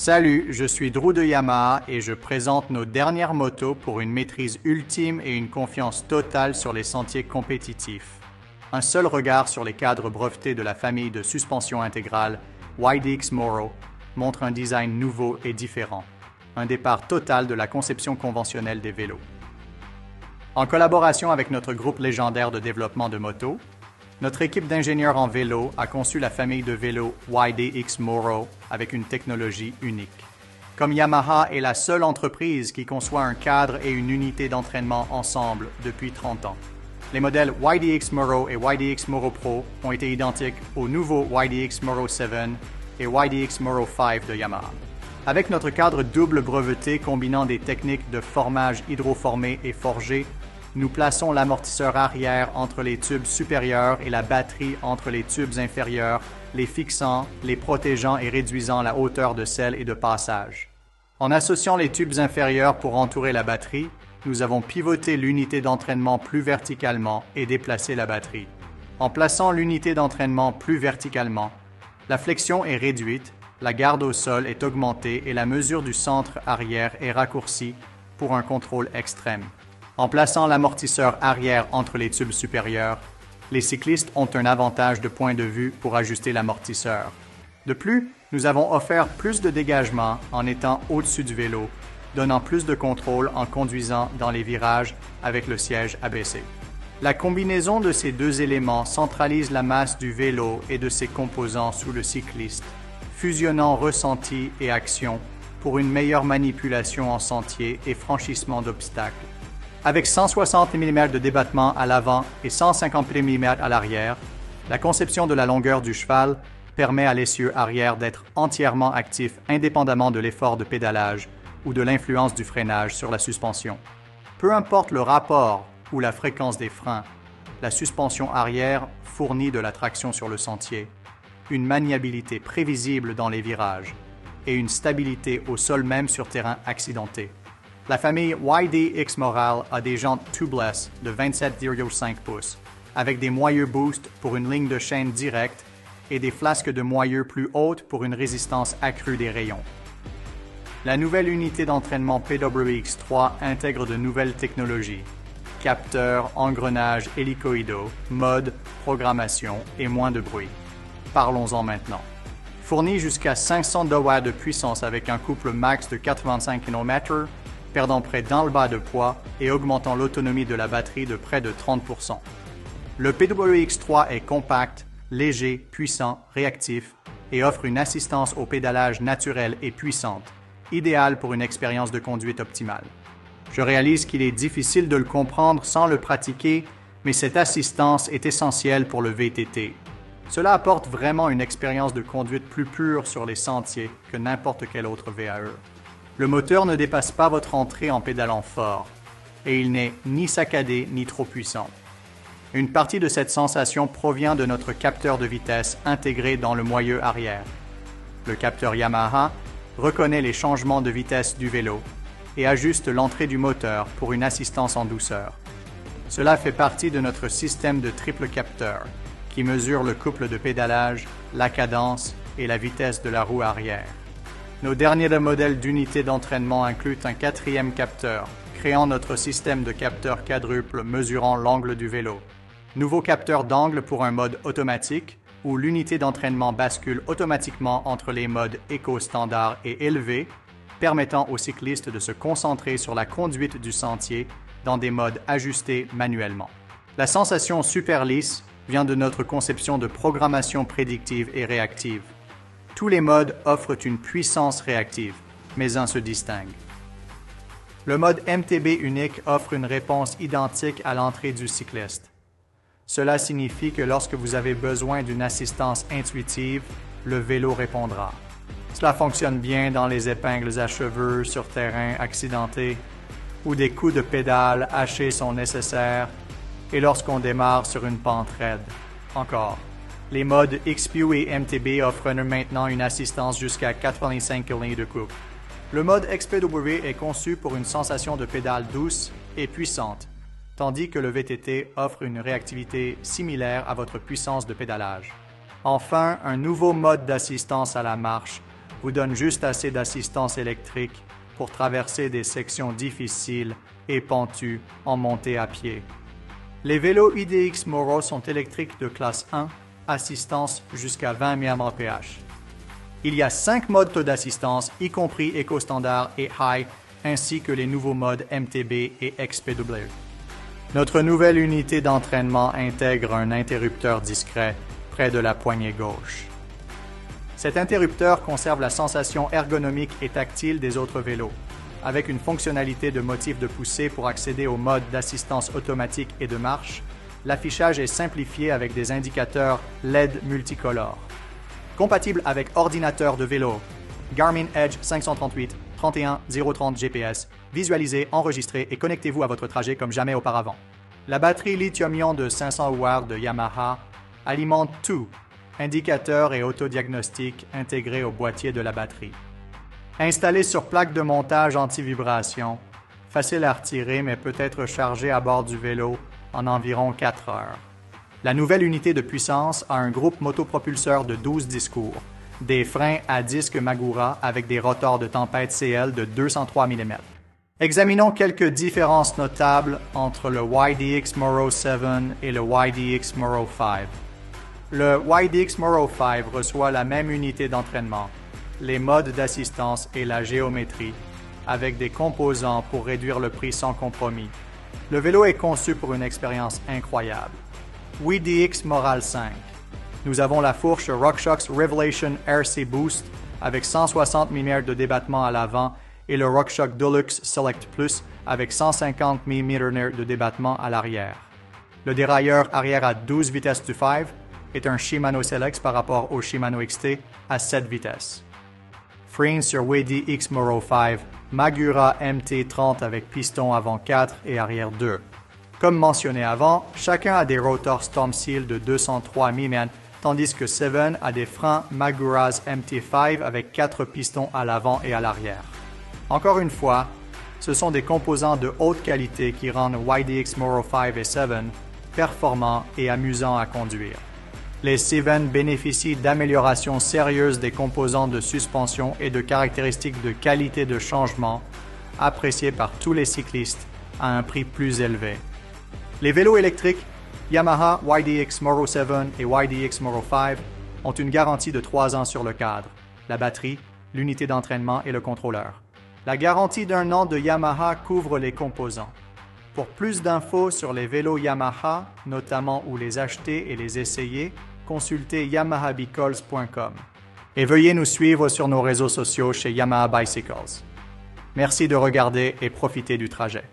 Salut, je suis Drew de Yamaha et je présente nos dernières motos pour une maîtrise ultime et une confiance totale sur les sentiers compétitifs. Un seul regard sur les cadres brevetés de la famille de suspension intégrale YDX Moro montre un design nouveau et différent, un départ total de la conception conventionnelle des vélos. En collaboration avec notre groupe légendaire de développement de motos, notre équipe d'ingénieurs en vélo a conçu la famille de vélos YDX Moro avec une technologie unique. Comme Yamaha est la seule entreprise qui conçoit un cadre et une unité d'entraînement ensemble depuis 30 ans. Les modèles YDX Moro et YDX Moro Pro ont été identiques au nouveau YDX Moro 7 et YDX Moro 5 de Yamaha. Avec notre cadre double breveté combinant des techniques de formage hydroformé et forgé, nous plaçons l'amortisseur arrière entre les tubes supérieurs et la batterie entre les tubes inférieurs, les fixant, les protégeant et réduisant la hauteur de selle et de passage. En associant les tubes inférieurs pour entourer la batterie, nous avons pivoté l'unité d'entraînement plus verticalement et déplacé la batterie. En plaçant l'unité d'entraînement plus verticalement, la flexion est réduite, la garde au sol est augmentée et la mesure du centre arrière est raccourcie pour un contrôle extrême. En plaçant l'amortisseur arrière entre les tubes supérieurs, les cyclistes ont un avantage de point de vue pour ajuster l'amortisseur. De plus, nous avons offert plus de dégagement en étant au-dessus du vélo, donnant plus de contrôle en conduisant dans les virages avec le siège abaissé. La combinaison de ces deux éléments centralise la masse du vélo et de ses composants sous le cycliste, fusionnant ressenti et action pour une meilleure manipulation en sentier et franchissement d'obstacles. Avec 160 mm de débattement à l'avant et 150 mm à l'arrière, la conception de la longueur du cheval permet à l'essieu arrière d'être entièrement actif indépendamment de l'effort de pédalage ou de l'influence du freinage sur la suspension. Peu importe le rapport ou la fréquence des freins, la suspension arrière fournit de la traction sur le sentier, une maniabilité prévisible dans les virages et une stabilité au sol même sur terrain accidenté. La famille YDX Moro a des jantes tubeless de 27,5 pouces, avec des moyeux boost pour une ligne de chaîne directe et des flasques de moyeux plus hautes pour une résistance accrue des rayons. La nouvelle unité d'entraînement PWX3 intègre de nouvelles technologies, capteurs, engrenages hélicoïdaux, mode, programmation et moins de bruit. Parlons-en maintenant. Fourni jusqu'à 500 watts de puissance avec un couple max de 85 km, perdant près d'un le bas de poids et augmentant l'autonomie de la batterie de près de 30%. Le PWX3 est compact, léger, puissant, réactif et offre une assistance au pédalage naturelle et puissante, idéale pour une expérience de conduite optimale. Je réalise qu'il est difficile de le comprendre sans le pratiquer, mais cette assistance est essentielle pour le VTT. Cela apporte vraiment une expérience de conduite plus pure sur les sentiers que n'importe quel autre VAE. Le moteur ne dépasse pas votre entrée en pédalant fort, et il n'est ni saccadé ni trop puissant. Une partie de cette sensation provient de notre capteur de vitesse intégré dans le moyeu arrière. Le capteur Yamaha reconnaît les changements de vitesse du vélo et ajuste l'entrée du moteur pour une assistance en douceur. Cela fait partie de notre système de triple capteur qui mesure le couple de pédalage, la cadence et la vitesse de la roue arrière. Nos derniers modèles d'unités d'entraînement incluent un quatrième capteur, créant notre système de capteurs quadruple mesurant l'angle du vélo. Nouveau capteur d'angle pour un mode automatique, où l'unité d'entraînement bascule automatiquement entre les modes éco standard et élevé, permettant aux cyclistes de se concentrer sur la conduite du sentier dans des modes ajustés manuellement. La sensation super lisse vient de notre conception de programmation prédictive et réactive. Tous les modes offrent une puissance réactive, mais un se distingue. Le mode MTB unique offre une réponse identique à l'entrée du cycliste. Cela signifie que lorsque vous avez besoin d'une assistance intuitive, le vélo répondra. Cela fonctionne bien dans les épingles à cheveux sur terrain accidenté, où des coups de pédale hachés sont nécessaires, et lorsqu'on démarre sur une pente raide. Encore. Les modes XPU et MTB offrent maintenant une assistance jusqu'à 85 kg de couple. Le mode XPW est conçu pour une sensation de pédale douce et puissante, tandis que le VTT offre une réactivité similaire à votre puissance de pédalage. Enfin, un nouveau mode d'assistance à la marche vous donne juste assez d'assistance électrique pour traverser des sections difficiles et pentues en montée à pied. Les vélos IDX Moro sont électriques de classe 1, assistance jusqu'à 20 mAh. Il y a 5 modes d'assistance, y compris Eco Standard et High, ainsi que les nouveaux modes MTB et XPW. Notre nouvelle unité d'entraînement intègre un interrupteur discret près de la poignée gauche. Cet interrupteur conserve la sensation ergonomique et tactile des autres vélos, avec une fonctionnalité de motif de poussée pour accéder au mode d'assistance automatique et de marche. L'affichage est simplifié avec des indicateurs LED multicolores. Compatible avec ordinateur de vélo, Garmin Edge 538 31 030 GPS, visualisez, enregistrez et connectez-vous à votre trajet comme jamais auparavant. La batterie lithium-ion de 500 Wh de Yamaha alimente tout, indicateur et autodiagnostic intégrés au boîtier de la batterie. Installé sur plaque de montage anti-vibration, facile à retirer mais peut être chargé à bord du vélo en environ 4 heures. La nouvelle unité de puissance a un groupe motopropulseur de 12 discours, des freins à disque Magura avec des rotors de tempête CL de 203 mm. Examinons quelques différences notables entre le YDX Moro 7 et le YDX Moro 5. Le YDX Moro 5 reçoit la même unité d'entraînement, les modes d'assistance et la géométrie, avec des composants pour réduire le prix sans compromis. Le vélo est conçu pour une expérience incroyable. YDX Moral 5. Nous avons la fourche RockShox Revelation RC Boost avec 160 mm de débattement à l'avant et le RockShox Deluxe Select Plus avec 150 mm de débattement à l'arrière. Le dérailleur arrière à 12 vitesses du 5 est un Shimano Select par rapport au Shimano XT à 7 vitesses. Frein sur YDX Moro 5, Magura MT30 avec piston avant 4 et arrière 2. Comme mentionné avant, chacun a des rotors Storm Seal de 203 mm, tandis que 7 a des freins Maguras MT5 avec 4 pistons à l'avant et à l'arrière. Encore une fois, ce sont des composants de haute qualité qui rendent YDX Moro 5 et 7 performants et amusants à conduire. Les 7 bénéficient d'améliorations sérieuses des composants de suspension et de caractéristiques de qualité de changement appréciées par tous les cyclistes à un prix plus élevé. Les vélos électriques Yamaha YDX Moro 7 et YDX Moro 5 ont une garantie de 3 ans sur le cadre, la batterie, l'unité d'entraînement et le contrôleur. La garantie d'1 an de Yamaha couvre les composants. Pour plus d'infos sur les vélos Yamaha, notamment où les acheter et les essayer, consultez yamahabicycles.com. Et veuillez nous suivre sur nos réseaux sociaux chez Yamaha Bicycles. Merci de regarder et profitez du trajet.